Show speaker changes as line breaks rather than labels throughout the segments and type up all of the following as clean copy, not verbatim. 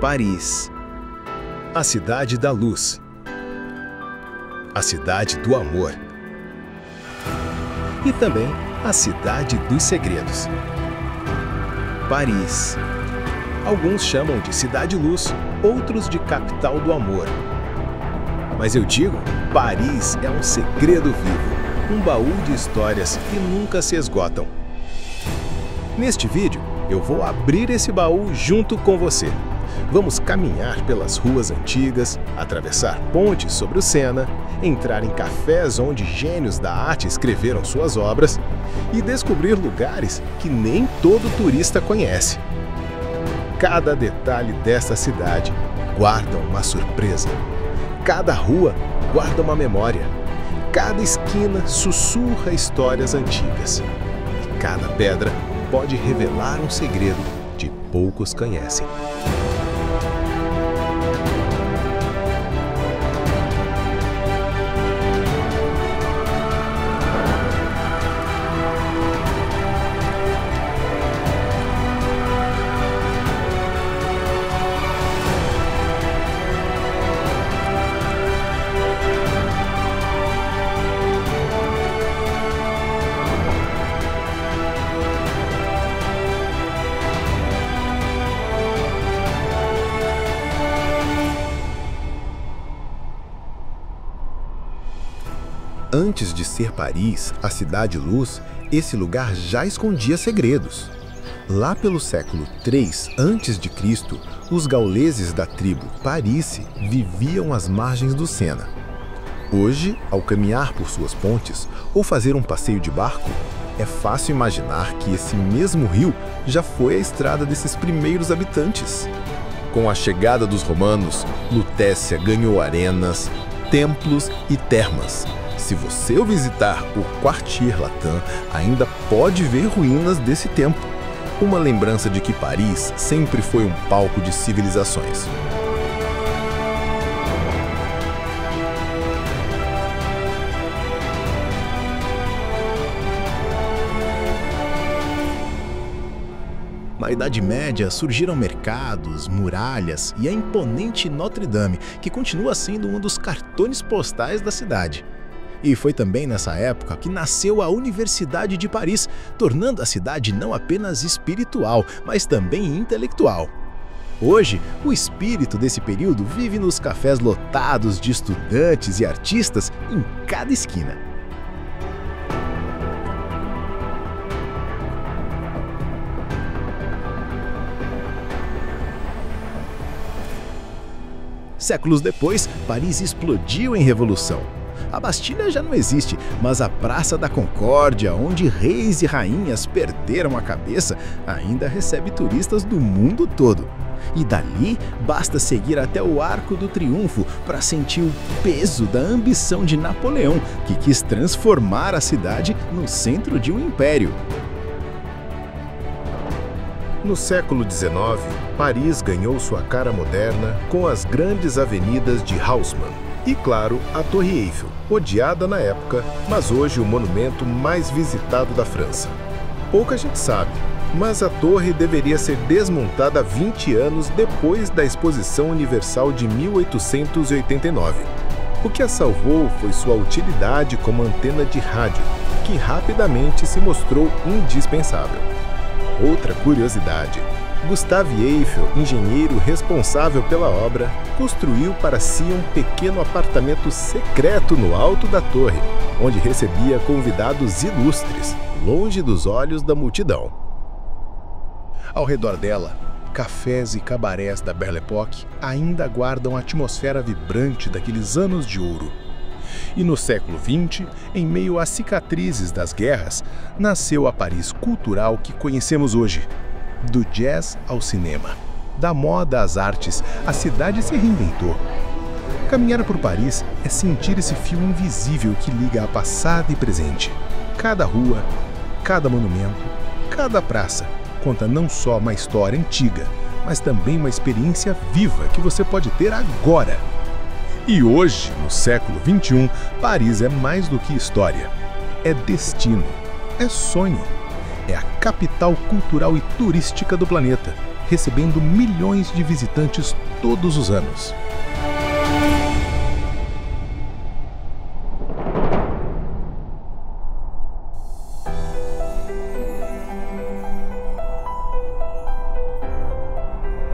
Paris,
a cidade da luz, a cidade do amor e também a cidade dos segredos.
Paris,
Alguns chamam de cidade luz, outros de capital do amor. Mas eu digo, Paris é um segredo vivo, um baú de histórias que nunca se esgotam. Neste vídeo, eu vou abrir esse baú junto com você. Vamos caminhar pelas ruas antigas, atravessar pontes sobre o Sena, entrar em cafés onde gênios da arte escreveram suas obras e descobrir lugares que nem todo turista conhece. Cada detalhe desta cidade guarda uma surpresa. Cada rua guarda uma memória. Cada esquina sussurra histórias antigas. E cada pedra pode revelar um segredo que poucos conhecem.
Antes de ser Paris, a cidade luz, esse lugar já escondia segredos. Lá pelo século III a.C., os gauleses da tribo Parície viviam às margens do Sena. Hoje, ao caminhar por suas pontes ou fazer um passeio de barco, é fácil imaginar que esse mesmo rio já foi a estrada desses primeiros habitantes. Com a chegada dos romanos, Lutécia ganhou arenas, templos e termas. Se você o visitar o Quartier Latin, ainda pode ver ruínas desse tempo. Uma lembrança de que Paris sempre foi um palco de civilizações.
Na Idade Média surgiram mercados, muralhas e a imponente Notre-Dame, que continua sendo um dos cartões postais da cidade. E foi também nessa época que nasceu a Universidade de Paris, tornando a cidade não apenas espiritual, mas também intelectual. Hoje, o espírito desse período vive nos cafés lotados de estudantes e artistas em cada esquina. Séculos depois, Paris explodiu em revolução. A Bastilha já não existe, mas a Praça da Concórdia, onde reis e rainhas perderam a cabeça, ainda recebe turistas do mundo todo. E dali, basta seguir até o Arco do Triunfo para sentir o peso da ambição de Napoleão, que quis transformar a cidade no centro de um império.
No século XIX, Paris ganhou sua cara moderna com as grandes avenidas de Haussmann. E, claro, a Torre Eiffel, odiada na época, mas hoje o monumento mais visitado da França. Pouca gente sabe, mas a torre deveria ser desmontada 20 anos depois da Exposição Universal de 1889. O que a salvou foi sua utilidade como antena de rádio, que rapidamente se mostrou indispensável. Outra curiosidade: Gustave Eiffel, engenheiro responsável pela obra, construiu para si um pequeno apartamento secreto no alto da torre, onde recebia convidados ilustres, longe dos olhos da multidão.
Ao redor dela, cafés e cabarés da Belle Époque ainda guardam a atmosfera vibrante daqueles anos de ouro. E no século XX, em meio às cicatrizes das guerras, nasceu a Paris cultural que conhecemos hoje. Do jazz ao cinema, da moda às artes, a cidade se reinventou. Caminhar por Paris é sentir esse fio invisível que liga a passado e presente. Cada rua, cada monumento, cada praça conta não só uma história antiga, mas também uma experiência viva que você pode ter agora. E hoje, no século XXI, Paris é mais do que história. É destino, é sonho. É a capital cultural e turística do planeta. recebendo milhões de visitantes todos os anos.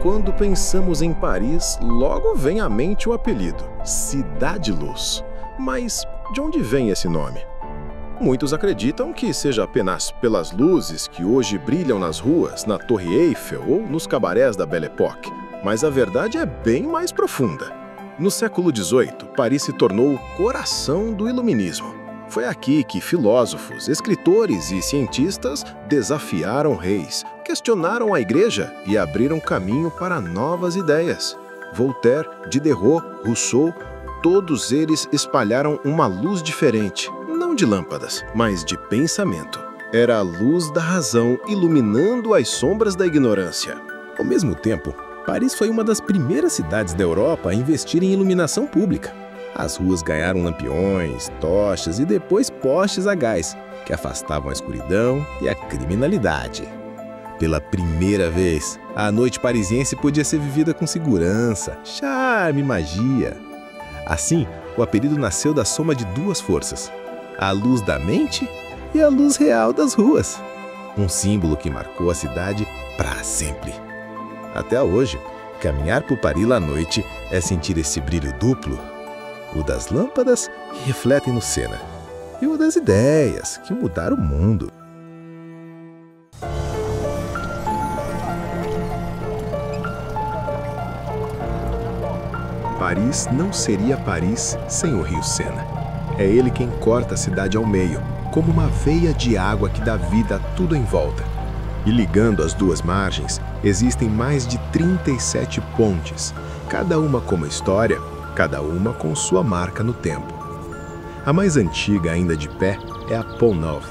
Quando pensamos em Paris, logo vem à mente o apelido, Cidade Luz. Mas de onde vem esse nome? Muitos acreditam que seja apenas pelas luzes que hoje brilham nas ruas, na Torre Eiffel ou nos cabarés da Belle Époque, mas a verdade é bem mais profunda. No século XVIII, Paris se tornou o coração do iluminismo. Foi aqui que filósofos, escritores e cientistas desafiaram reis, questionaram a igreja e abriram caminho para novas ideias. Voltaire, Diderot, Rousseau, todos eles espalharam uma luz diferente, não de lâmpadas, mas de pensamento. Era a luz da razão iluminando as sombras da ignorância.
Ao mesmo tempo, Paris foi uma das primeiras cidades da Europa a investir em iluminação pública. As ruas ganharam lampiões, tochas e depois postes a gás, que afastavam a escuridão e a criminalidade. Pela primeira vez, a noite parisiense podia ser vivida com segurança, charme e magia. Assim, o apelido nasceu da soma de duas forças, a luz da mente e a luz real das ruas. Um símbolo que marcou a cidade para sempre. Até hoje, caminhar por Paris à noite é sentir esse brilho duplo, o das lâmpadas que refletem no Sena, e o das ideias que mudaram o mundo.
Paris não seria Paris sem o rio Sena. É ele quem corta a cidade ao meio, como uma veia de água que dá vida a tudo em volta. E ligando as duas margens, existem mais de 37 pontes, cada uma com uma história, cada uma com sua marca no tempo. A mais antiga ainda de pé é a Pont Neuf,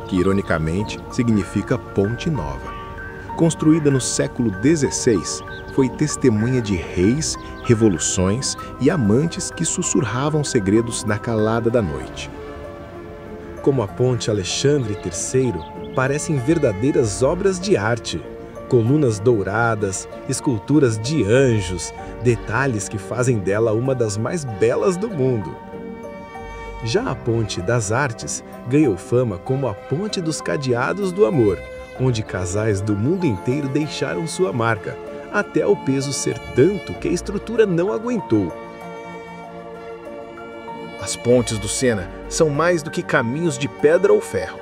que ironicamente significa Ponte Nova. Construída no século XVI, foi testemunha de reis, revoluções e amantes que sussurravam segredos na calada da noite.
Como a Ponte Alexandre III, parecem verdadeiras obras de arte. Colunas douradas, esculturas de anjos, detalhes que fazem dela uma das mais belas do mundo. Já a Ponte das Artes ganhou fama como a Ponte dos Cadeados do Amor, onde casais do mundo inteiro deixaram sua marca, até o peso ser tanto que a estrutura não aguentou.
As pontes do Sena são mais do que caminhos de pedra ou ferro.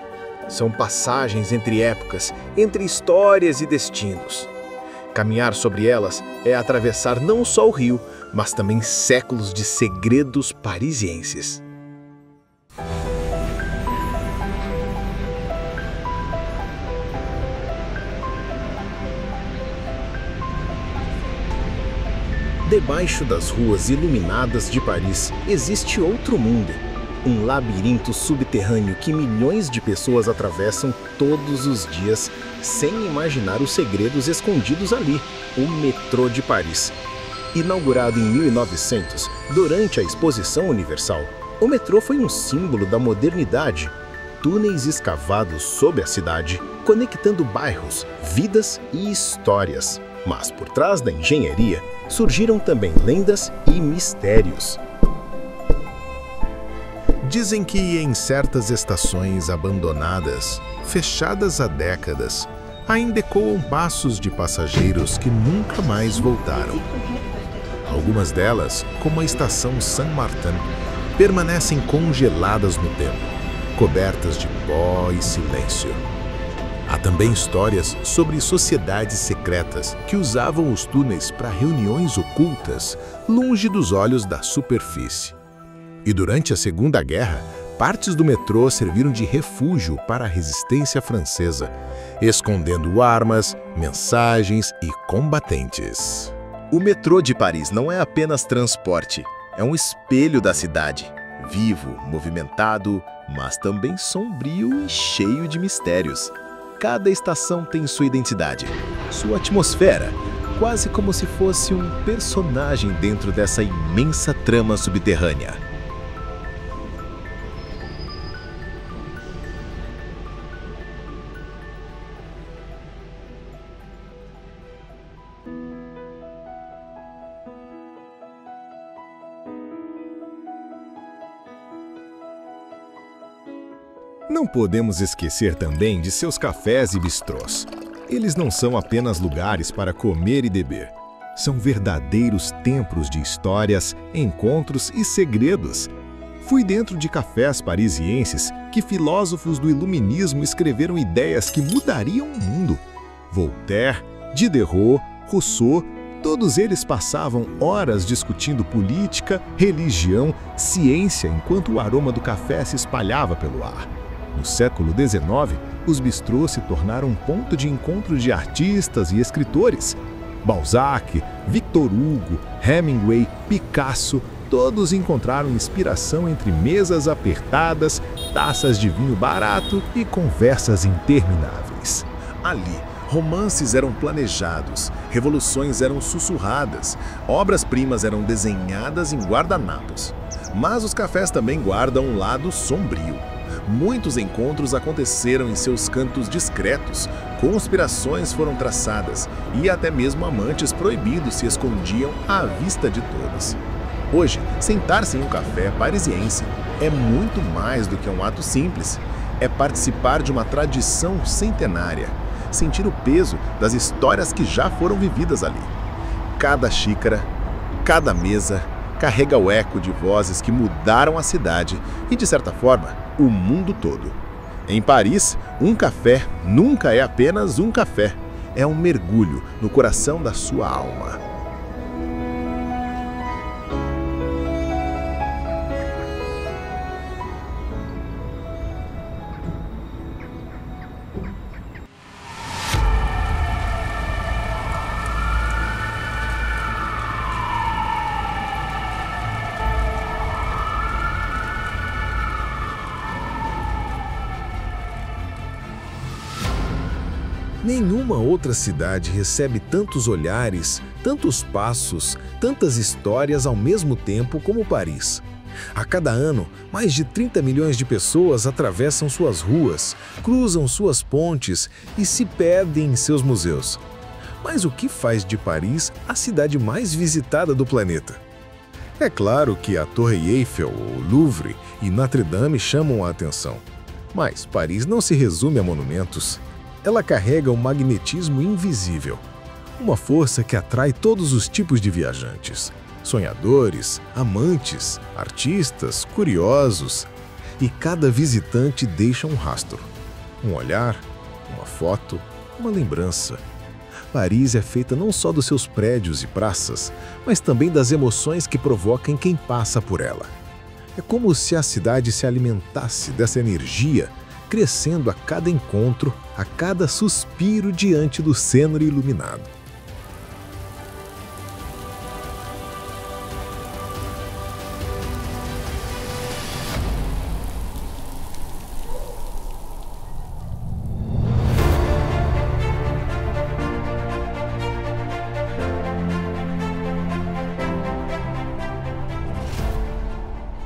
São passagens entre épocas, entre histórias e destinos. Caminhar sobre elas é atravessar não só o rio, mas também séculos de segredos parisienses. Debaixo das ruas iluminadas de Paris existe outro mundo. Um labirinto subterrâneo que milhões de pessoas atravessam todos os dias sem imaginar os segredos escondidos ali, o metrô de Paris. Inaugurado em 1900, durante a Exposição Universal, o metrô foi um símbolo da modernidade. Túneis escavados sob a cidade, conectando bairros, vidas e histórias. Mas por trás da engenharia, surgiram também lendas e mistérios.
Dizem que em certas estações abandonadas, fechadas há décadas, ainda ecoam passos de passageiros que nunca mais voltaram. Algumas delas, como a estação Saint-Martin, permanecem congeladas no tempo, cobertas de pó e silêncio. Há também histórias sobre sociedades secretas que usavam os túneis para reuniões ocultas, longe dos olhos da superfície. E durante a Segunda Guerra, partes do metrô serviram de refúgio para a resistência francesa, escondendo armas, mensagens e combatentes.
O metrô de Paris não é apenas transporte, é um espelho da cidade. Vivo, movimentado, mas também sombrio e cheio de mistérios. Cada estação tem sua identidade, sua atmosfera, quase como se fosse um personagem dentro dessa imensa trama subterrânea. Não podemos esquecer também de seus cafés e bistrôs. Eles não são apenas lugares para comer e beber. São verdadeiros templos de histórias, encontros e segredos. Fui dentro de cafés parisienses que filósofos do iluminismo escreveram ideias que mudariam o mundo. Voltaire, Diderot, Rousseau, todos eles passavam horas discutindo política, religião, ciência, enquanto o aroma do café se espalhava pelo ar. No século XIX, os bistrôs se tornaram um ponto de encontro de artistas e escritores. Balzac, Victor Hugo, Hemingway, Picasso, todos encontraram inspiração entre mesas apertadas, taças de vinho barato e conversas intermináveis.
Ali, romances eram planejados, revoluções eram sussurradas, obras-primas eram desenhadas em guardanapos. Mas os cafés também guardam um lado sombrio. Muitos encontros aconteceram em seus cantos discretos, conspirações foram traçadas e até mesmo amantes proibidos se escondiam à vista de todos. Hoje, sentar-se em um café parisiense é muito mais do que um ato simples. É participar de uma tradição centenária, sentir o peso das histórias que já foram vividas ali. Cada xícara, cada mesa, carrega o eco de vozes que mudaram a cidade e, de certa forma, o mundo todo. Em Paris, um café nunca é apenas um café. É um mergulho no coração da sua alma.
Nenhuma outra cidade recebe tantos olhares, tantos passos, tantas histórias ao mesmo tempo como Paris. A cada ano, mais de 30 milhões de pessoas atravessam suas ruas, cruzam suas pontes e se perdem em seus museus. Mas o que faz de Paris a cidade mais visitada do planeta? É claro que a Torre Eiffel, o Louvre e Notre Dame chamam a atenção. Mas Paris não se resume a monumentos. Ela carrega um magnetismo invisível, uma força que atrai todos os tipos de viajantes, sonhadores, amantes, artistas, curiosos. E cada visitante deixa um rastro, um olhar, uma foto, uma lembrança. Paris é feita não só dos seus prédios e praças, mas também das emoções que provoca em quem passa por ela. É como se a cidade se alimentasse dessa energia, crescendo a cada encontro, a cada suspiro diante do cênere iluminado.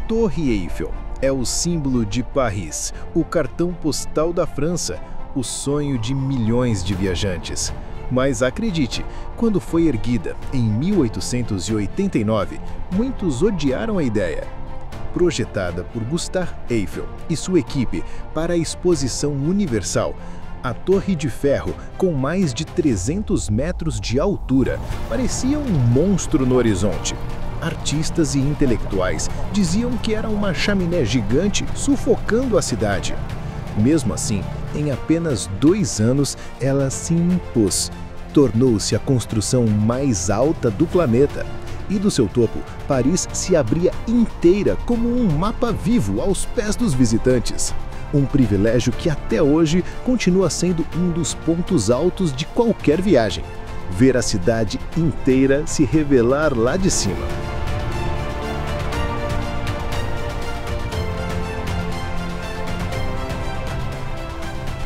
Torre Eiffel é o símbolo de Paris, o cartão postal da França, o sonho de milhões de viajantes. Mas acredite, quando foi erguida em 1889, muitos odiaram a ideia. Projetada por Gustave Eiffel e sua equipe para a Exposição Universal, a Torre de Ferro, com mais de 300 metros de altura, parecia um monstro no horizonte. Artistas e intelectuais diziam que era uma chaminé gigante sufocando a cidade. Mesmo assim, em apenas 2 anos, ela se impôs. Tornou-se a construção mais alta do planeta. E do seu topo, Paris se abria inteira como um mapa vivo aos pés dos visitantes. Um privilégio que até hoje continua sendo um dos pontos altos de qualquer viagem. Ver a cidade inteira se revelar lá de cima.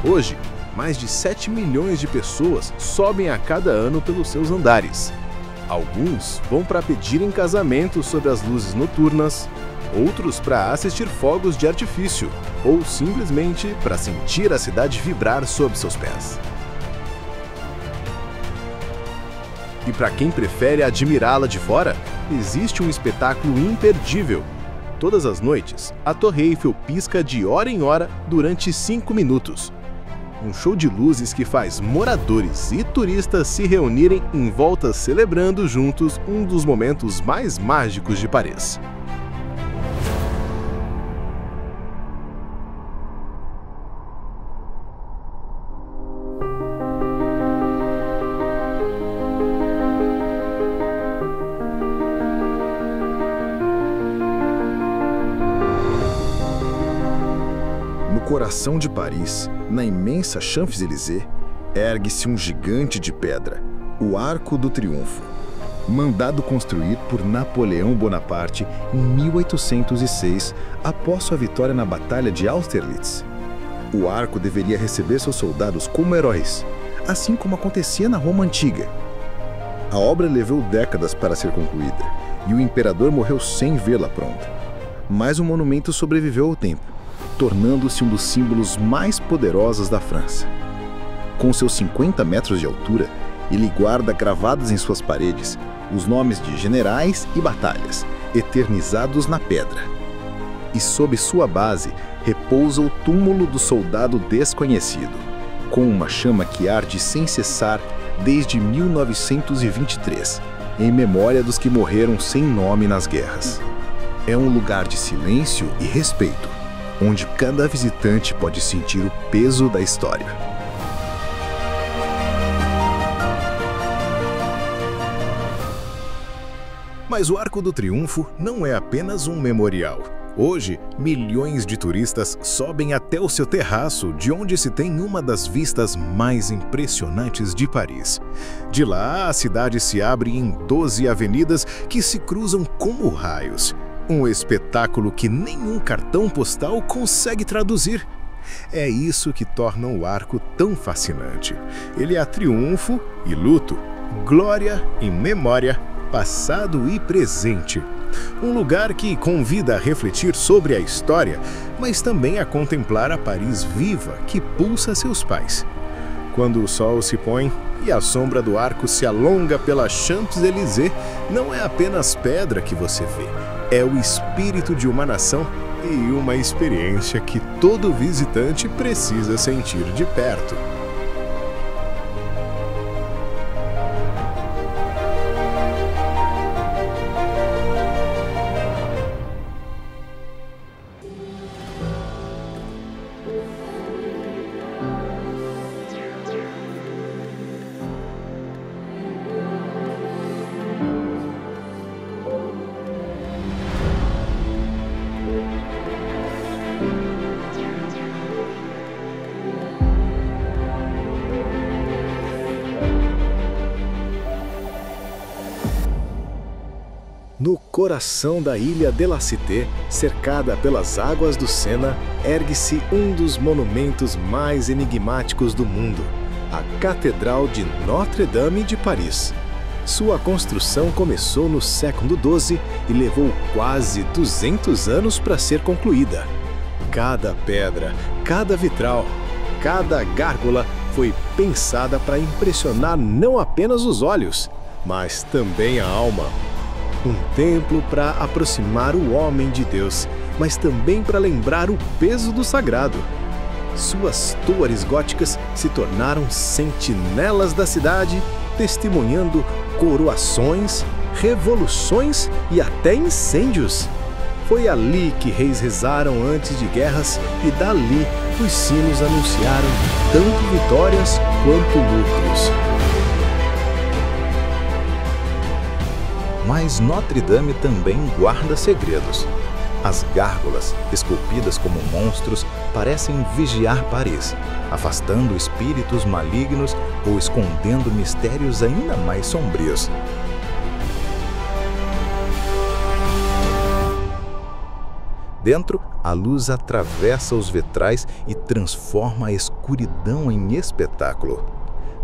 Hoje, mais de 7 milhões de pessoas sobem a cada ano pelos seus andares. Alguns vão para pedir em casamento sob as luzes noturnas, outros para assistir fogos de artifício ou simplesmente para sentir a cidade vibrar sob seus pés. E para quem prefere admirá-la de fora, existe um espetáculo imperdível:
todas as noites, a Torre Eiffel pisca de hora em hora durante 5 minutos. Um show de luzes que faz moradores e turistas se reunirem em volta celebrando juntos um dos momentos mais mágicos de Paris.
No coração de Paris, na imensa Champs-Élysées, ergue-se um gigante de pedra, o Arco do Triunfo, mandado construir por Napoleão Bonaparte em 1806, após sua vitória na Batalha de Austerlitz. O arco deveria receber seus soldados como heróis, assim como acontecia na Roma Antiga. A obra levou décadas para ser concluída, e o imperador morreu sem vê-la pronta. Mas o monumento sobreviveu ao tempo, tornando-se um dos símbolos mais poderosos da França. Com seus 50 metros de altura, ele guarda gravados em suas paredes os nomes de generais e batalhas, eternizados na pedra. E sob sua base repousa o túmulo do soldado desconhecido, com uma chama que arde sem cessar desde 1923, em memória dos que morreram sem nome nas guerras. É um lugar de silêncio e respeito, onde cada visitante pode sentir o peso da história.
Mas o Arco do Triunfo não é apenas um memorial. Hoje, milhões de turistas sobem até o seu terraço, de onde se tem uma das vistas mais impressionantes de Paris. De lá, a cidade se abre em 12 avenidas que se cruzam como raios. Um espetáculo que nenhum cartão postal consegue traduzir. É isso que torna o arco tão fascinante. Ele é triunfo e luto, glória e memória, passado e presente. Um lugar que convida a refletir sobre a história, mas também a contemplar a Paris viva que pulsa seus pais. Quando o sol se põe e a sombra do arco se alonga pela Champs-Élysées, não é apenas pedra que você vê. É o espírito de uma nação e uma experiência que todo visitante precisa sentir de perto.
No coração da ilha de la Cité, cercada pelas águas do Sena, ergue-se um dos monumentos mais enigmáticos do mundo, a Catedral de Notre-Dame de Paris. Sua construção começou no século XII e levou quase 200 anos para ser concluída. Cada pedra, cada vitral, cada gárgula foi pensada para impressionar não apenas os olhos, mas também a alma. Um templo para aproximar o homem de Deus, mas também para lembrar o peso do sagrado. Suas torres góticas se tornaram sentinelas da cidade, testemunhando coroações, revoluções e até incêndios. Foi ali que reis rezaram antes de guerras e dali os sinos anunciaram tanto vitórias quanto lucros.
Mas Notre-Dame também guarda segredos. As gárgulas, esculpidas como monstros, parecem vigiar Paris, afastando espíritos malignos ou escondendo mistérios ainda mais sombrios. Dentro, a luz atravessa os vitrais e transforma a escuridão em espetáculo.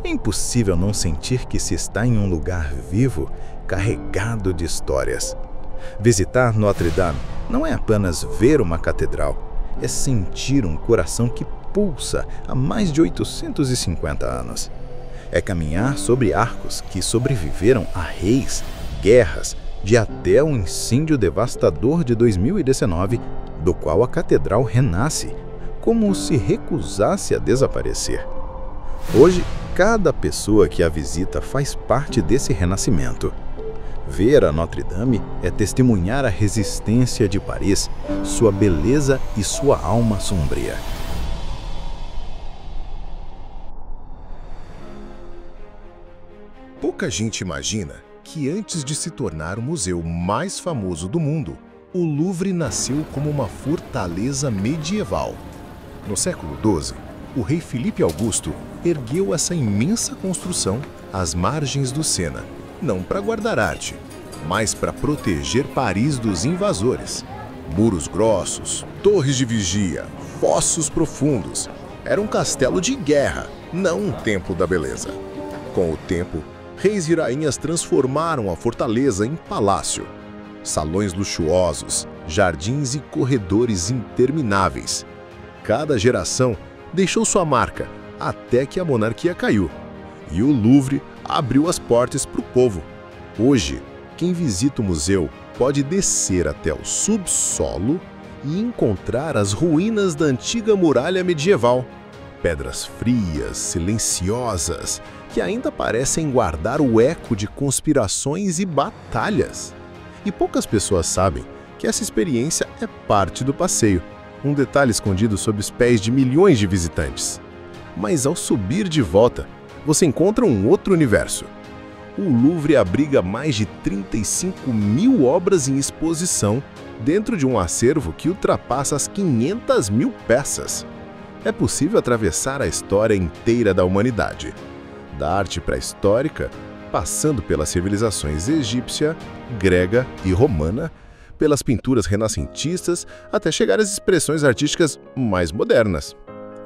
É impossível não sentir que se está em um lugar vivo, carregado de histórias. Visitar Notre-Dame não é apenas ver uma catedral, é sentir um coração que pulsa há mais de 850 anos. É caminhar sobre arcos que sobreviveram a reis, guerras, de até o incêndio devastador de 2019, do qual a catedral renasce, como se recusasse a desaparecer. Hoje, cada pessoa que a visita faz parte desse renascimento. Ver a Notre-Dame é testemunhar a resistência de Paris, sua beleza e sua alma sombria.
Pouca gente imagina que antes de se tornar o museu mais famoso do mundo, o Louvre nasceu como uma fortaleza medieval. No século XII, o rei Filipe Augusto ergueu essa imensa construção às margens do Sena, não para guardar arte, mas para proteger Paris dos invasores. Muros grossos, torres de vigia, fossos profundos. Era um castelo de guerra, não um templo da beleza. Com o tempo, reis e rainhas transformaram a fortaleza em palácio. Salões luxuosos, jardins e corredores intermináveis. Cada geração deixou sua marca até que a monarquia caiu. E o Louvre abriu as portas para o povo. Hoje, quem visita o museu pode descer até o subsolo e encontrar as ruínas da antiga muralha medieval. Pedras frias, silenciosas, que ainda parecem guardar o eco de conspirações e batalhas. E poucas pessoas sabem que essa experiência é parte do passeio, um detalhe escondido sob os pés de milhões de visitantes. Mas ao subir de volta, você encontra um outro universo. O Louvre abriga mais de 35 mil obras em exposição dentro de um acervo que ultrapassa as 500 mil peças. É possível atravessar a história inteira da humanidade, da arte pré-histórica, passando pelas civilizações egípcia, grega e romana, pelas pinturas renascentistas, até chegar às expressões artísticas mais modernas.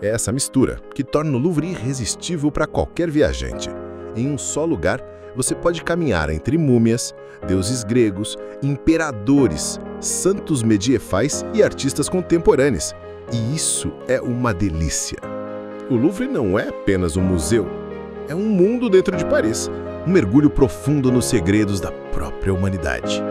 É essa mistura que torna o Louvre irresistível para qualquer viajante. Em um só lugar, você pode caminhar entre múmias, deuses gregos, imperadores, santos medievais e artistas contemporâneos. E isso é uma delícia. O Louvre não é apenas um museu, é um mundo dentro de Paris, um mergulho profundo nos segredos da própria humanidade.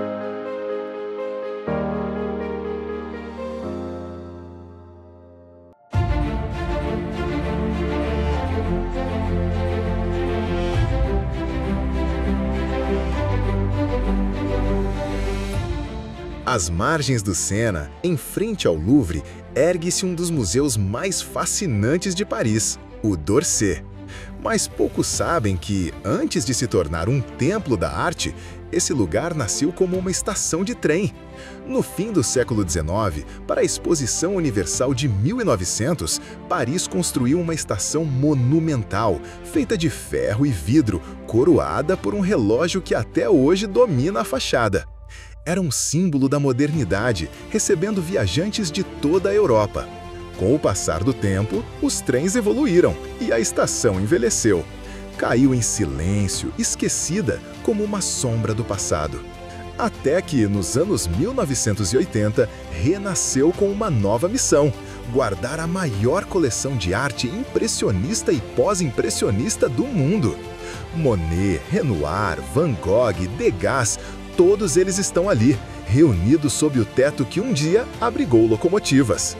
Às margens do Sena, em frente ao Louvre, ergue-se um dos museus mais fascinantes de Paris, o d'Orsay. Mas poucos sabem que, antes de se tornar um templo da arte, esse lugar nasceu como uma estação de trem. No fim do século XIX, para a Exposição Universal de 1900, Paris construiu uma estação monumental, feita de ferro e vidro, coroada por um relógio que até hoje domina a fachada. Era um símbolo da modernidade, recebendo viajantes de toda a Europa. Com o passar do tempo, os trens evoluíram e a estação envelheceu. Caiu em silêncio, esquecida como uma sombra do passado. Até que, nos anos 1980, renasceu com uma nova missão: guardar a maior coleção de arte impressionista e pós-impressionista do mundo. Monet, Renoir, Van Gogh, Degas, todos eles estão ali, reunidos sob o teto que um dia abrigou locomotivas.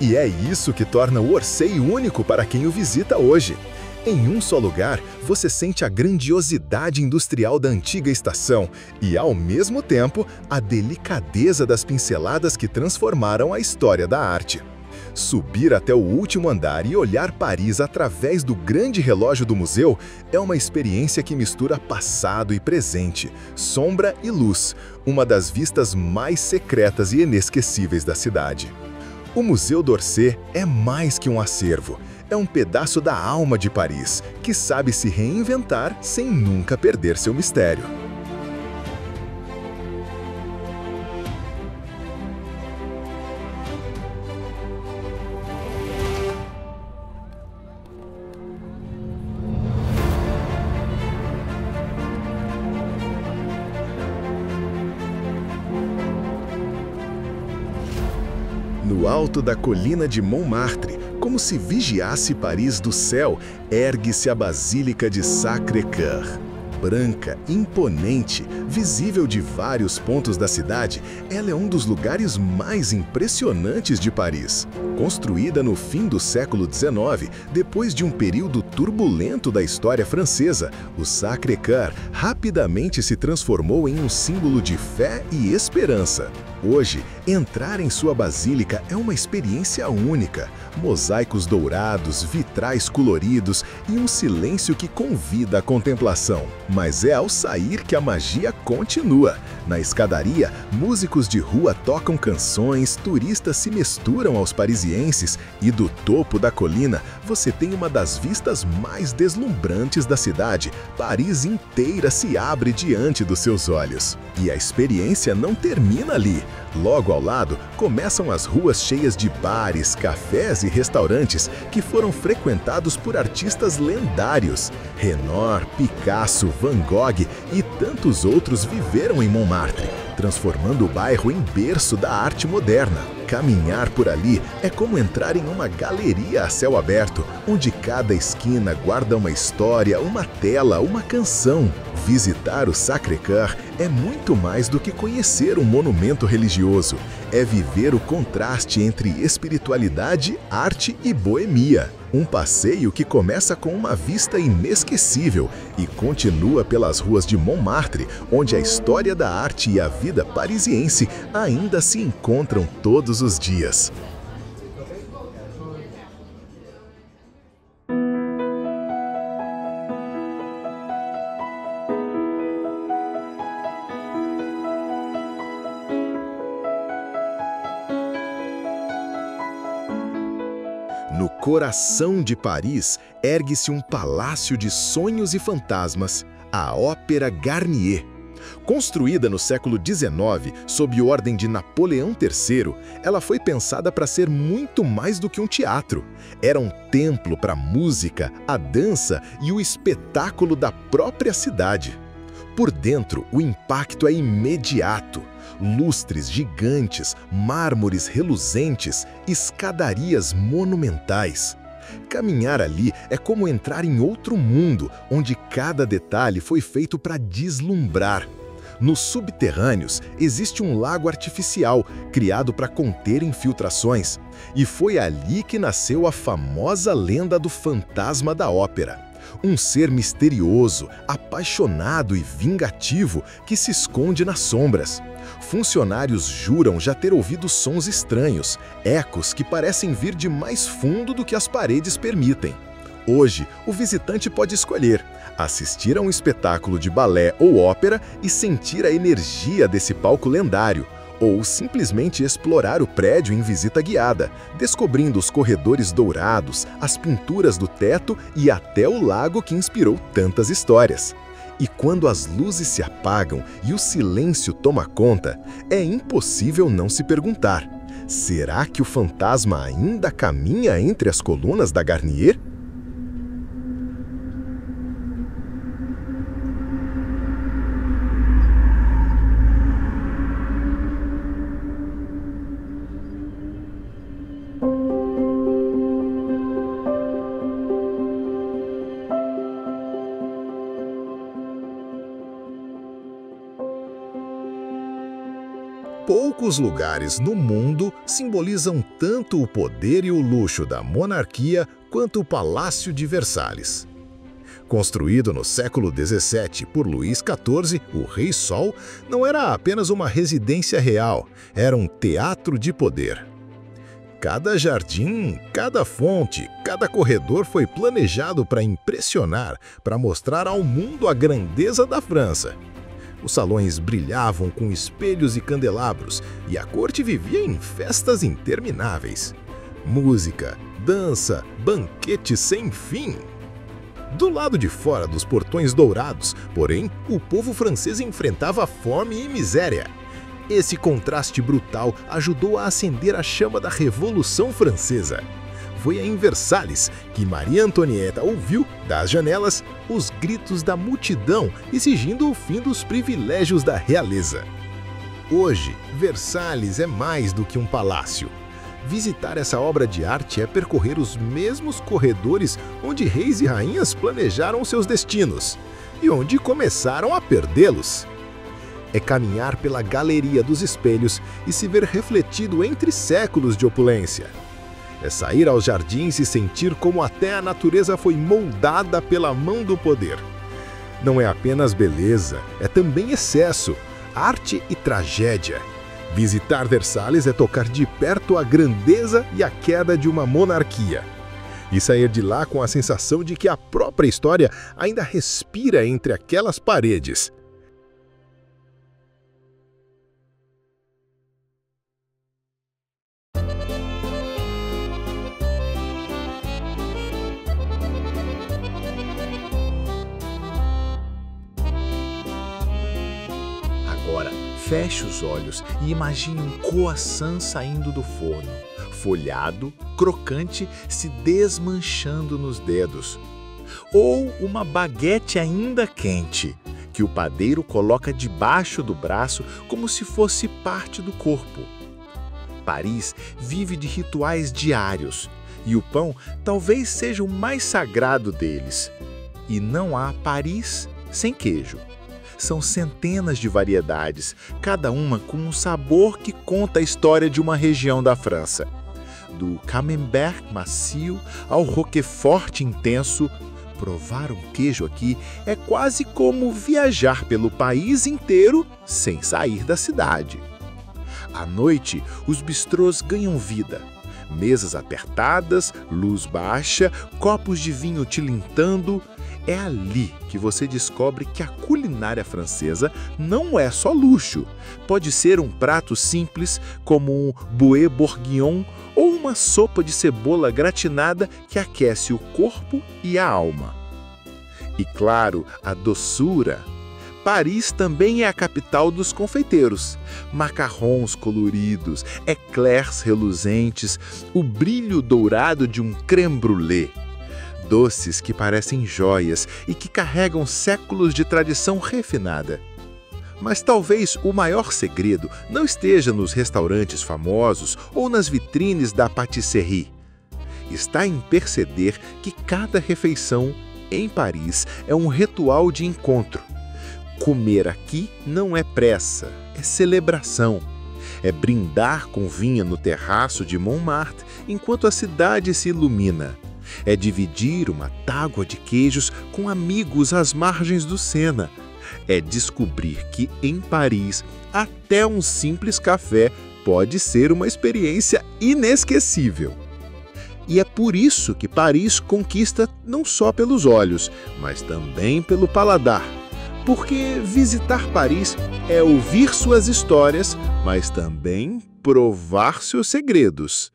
E é isso que torna o Orsay único para quem o visita hoje. Em um só lugar, você sente a grandiosidade industrial da antiga estação e, ao mesmo tempo, a delicadeza das pinceladas que transformaram a história da arte. Subir até o último andar e olhar Paris através do grande relógio do museu é uma experiência que mistura passado e presente, sombra e luz, uma das vistas mais secretas e inesquecíveis da cidade. O Museu d'Orsay é mais que um acervo, é um pedaço da alma de Paris, que sabe se reinventar sem nunca perder seu mistério. No alto da colina de Montmartre, como se vigiasse Paris do céu, ergue-se a Basílica de Sacré-Cœur. branca, imponente, visível de vários pontos da cidade, ela é um dos lugares mais impressionantes de Paris. Construída no fim do século XIX, depois de um período turbulento da história francesa, o Sacré-Cœur rapidamente se transformou em um símbolo de fé e esperança. Hoje, entrar em sua basílica é uma experiência única. Mosaicos dourados, vitrais coloridos e um silêncio que convida à contemplação. Mas é ao sair que a magia continua. Na escadaria, músicos de rua tocam canções, turistas se misturam aos parisienses e do topo da colina você tem uma das vistas mais deslumbrantes da cidade. Paris inteira se abre diante dos seus olhos. E a experiência não termina ali. Logo ao lado, começam as ruas cheias de bares, cafés e restaurantes que foram frequentados por artistas lendários. Renoir, Picasso, Van Gogh e tantos outros viveram em Montmartre, transformando o bairro em berço da arte moderna. Caminhar por ali é como entrar em uma galeria a céu aberto, onde cada esquina guarda uma história, uma tela, uma canção. Visitar o Sacré-Cœur é muito mais do que conhecer um monumento religioso. É viver o contraste entre espiritualidade, arte e boemia. Um passeio que começa com uma vista inesquecível e continua pelas ruas de Montmartre, onde a história da arte e a vida parisiense ainda se encontram todos os dias. No coração de Paris, ergue-se um palácio de sonhos e fantasmas, a Ópera Garnier. Construída no século XIX, sob ordem de Napoleão III, ela foi pensada para ser muito mais do que um teatro. Era um templo para a música, a dança e o espetáculo da própria cidade. Por dentro, o impacto é imediato. Lustres gigantes, mármores reluzentes, escadarias monumentais. Caminhar ali é como entrar em outro mundo, onde cada detalhe foi feito para deslumbrar. Nos subterrâneos existe um lago artificial, criado para conter infiltrações. E foi ali que nasceu a famosa lenda do fantasma da ópera. Um ser misterioso, apaixonado e vingativo que se esconde nas sombras. Funcionários juram já ter ouvido sons estranhos, ecos que parecem vir de mais fundo do que as paredes permitem. Hoje, o visitante pode escolher assistir a um espetáculo de balé ou ópera e sentir a energia desse palco lendário, ou simplesmente explorar o prédio em visita guiada, descobrindo os corredores dourados, as pinturas do teto e até o lago que inspirou tantas histórias. E quando as luzes se apagam e o silêncio toma conta, é impossível não se perguntar: será que o fantasma ainda caminha entre as colunas da Garnier?
Poucos lugares no mundo simbolizam tanto o poder e o luxo da monarquia quanto o Palácio de Versalhes. Construído no século XVII por Luís XIV, o Rei Sol, não era apenas uma residência real, era um teatro de poder. Cada jardim, cada fonte, cada corredor foi planejado para impressionar, para mostrar ao mundo a grandeza da França. Os salões brilhavam com espelhos e candelabros, e a corte vivia em festas intermináveis. Música, dança, banquetes sem fim. Do lado de fora dos portões dourados, porém, o povo francês enfrentava fome e miséria. Esse contraste brutal ajudou a acender a chama da Revolução Francesa. Foi em Versalhes que Maria Antonieta ouviu, das janelas, os gritos da multidão exigindo o fim dos privilégios da realeza. Hoje, Versalhes é mais do que um palácio. Visitar essa obra de arte é percorrer os mesmos corredores onde reis e rainhas planejaram seus destinos.
e onde começaram a perdê-los. É caminhar pela galeria dos espelhos e se ver refletido entre séculos de opulência. É sair aos jardins e sentir como até a natureza foi moldada pela mão do poder. Não é apenas beleza, é também excesso, arte e tragédia. Visitar Versalhes é tocar de perto a grandeza e a queda de uma monarquia. E sair de lá com a sensação de que a própria história ainda respira entre aquelas paredes.
Agora, feche os olhos e imagine um croissant saindo do forno, folhado, crocante, se desmanchando nos dedos. Ou uma baguete ainda quente, que o padeiro coloca debaixo do braço como se fosse parte do corpo. Paris vive de rituais diários, e o pão talvez seja o mais sagrado deles. E não há Paris sem queijo. São centenas de variedades, cada uma com um sabor que conta a história de uma região da França. Do camembert macio ao roquefort intenso, provar um queijo aqui é quase como viajar pelo país inteiro sem sair da cidade. À noite, os bistrôs ganham vida. Mesas apertadas, luz baixa, copos de vinho tilintando. É ali que você descobre que a culinária francesa não é só luxo. Pode ser um prato simples, como um bouet bourguignon ou uma sopa de cebola gratinada que aquece o corpo e a alma. E claro, a doçura. Paris também é a capital dos confeiteiros. Macarrons coloridos, eclairs reluzentes, o brilho dourado de um crème brûlée. Doces que parecem joias e que carregam séculos de tradição refinada. Mas talvez o maior segredo não esteja nos restaurantes famosos ou nas vitrines da pâtisserie. Está em perceber que cada refeição em Paris é um ritual de encontro. Comer aqui não é pressa, é celebração. É brindar com vinho no terraço de Montmartre enquanto a cidade se ilumina. É dividir uma tábua de queijos com amigos às margens do Sena. É descobrir que, em Paris, até um simples café pode ser uma experiência inesquecível. E é por isso que Paris conquista não só pelos olhos, mas também pelo paladar. Porque visitar Paris é ouvir suas histórias, mas também provar seus segredos.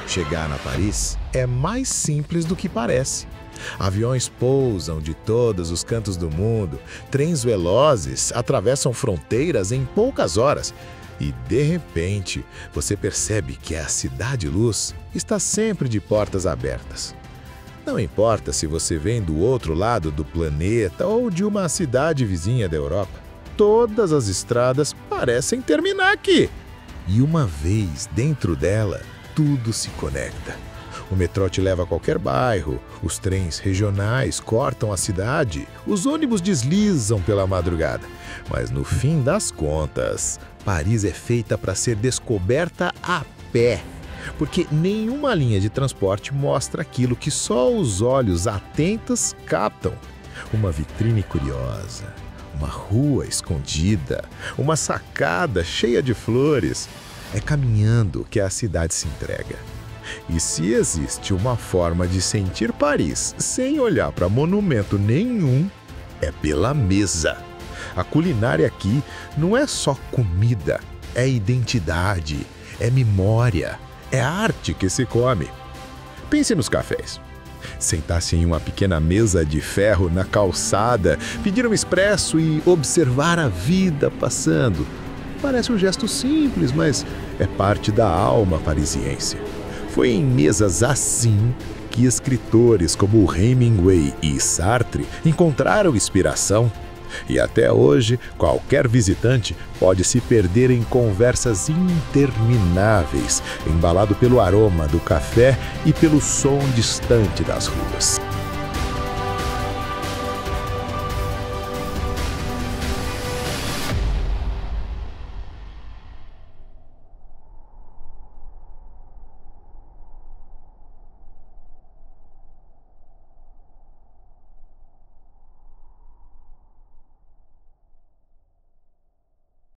Chegar a Paris é mais simples do que parece. Aviões pousam de todos os cantos do mundo, trens velozes atravessam fronteiras em poucas horas e, de repente, você percebe que a Cidade Luz está sempre de portas abertas. Não importa se você vem do outro lado do planeta ou de uma cidade vizinha da Europa, todas as estradas parecem terminar aqui. E uma vez dentro dela, tudo se conecta. O metrô te leva a qualquer bairro, os trens regionais cortam a cidade, os ônibus deslizam pela madrugada. Mas no fim das contas, Paris é feita para ser descoberta a pé. Porque nenhuma linha de transporte mostra aquilo que só os olhos atentos captam. Uma vitrine curiosa, uma rua escondida, uma sacada cheia de flores. É caminhando que a cidade se entrega. E se existe uma forma de sentir Paris sem olhar para monumento nenhum, é pela mesa. A culinária aqui não é só comida, é identidade, é memória, é arte que se come. Pense nos cafés. sentar-se em uma pequena mesa de ferro na calçada, pedir um expresso e observar a vida passando. Parece um gesto simples, mas é parte da alma parisiense. Foi em mesas assim que escritores como Hemingway e Sartre encontraram inspiração. E até hoje, qualquer visitante pode se perder em conversas intermináveis, embalado pelo aroma do café e pelo som distante das ruas.